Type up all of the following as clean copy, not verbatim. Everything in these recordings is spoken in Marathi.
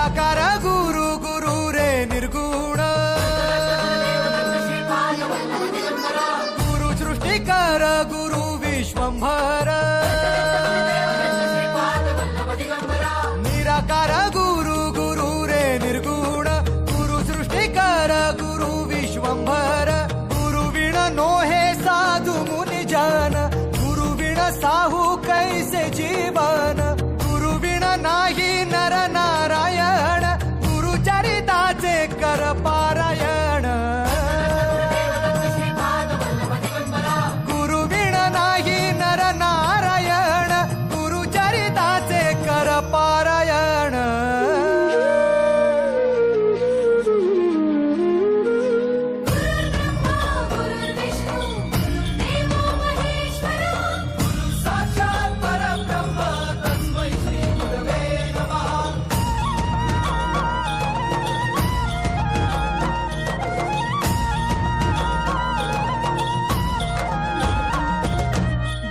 निराकार गुरु गुरु रे निर्गुण गुरु सृष्टिकर गुरु विश्वंभर निराकार गुरु गुरु रे निर्गुण गुरु सृष्टिकर गुरु विश्वंभर गुरु विण नोहे साधु मुनि जन गुरु विण साहू कैसे जीवन गुरु विण नाही नर नारायण गुरु चरिताचे कर पारायण गुरु विण नाही नर नारायण गुरु चरिताचे कर पारायण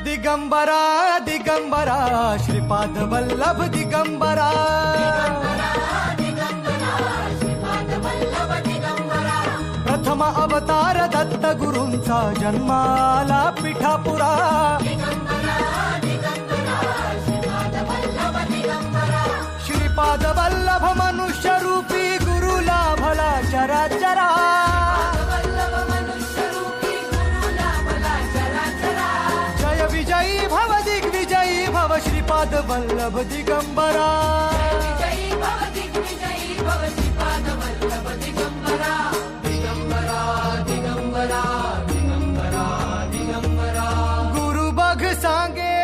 दिगंबरा दिगंबरा श्रीपाद वल्लभ दिगंबरा प्रथम अवतार दत्त गुरूंचा जन्माला पिठापुरा श्रीपाद वल्लभ मनुष्य रूपी गुरु लाभला चराचरा विजयी भव दिग्विजयी भव श्रीपाद वल्लभ दिगंबरा दिगंबरा दिगंबरा दिगंबरा गुरु बघ सांगे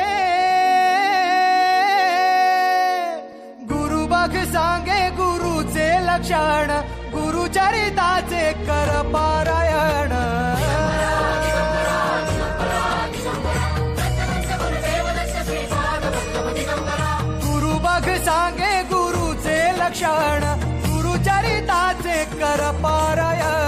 गुरु बघ सांगे गुरुचे लक्षण गुरु चरिताचे कर पारायण सांगे गुरुचे लक्षण गुरुचरिताचे कर पारायण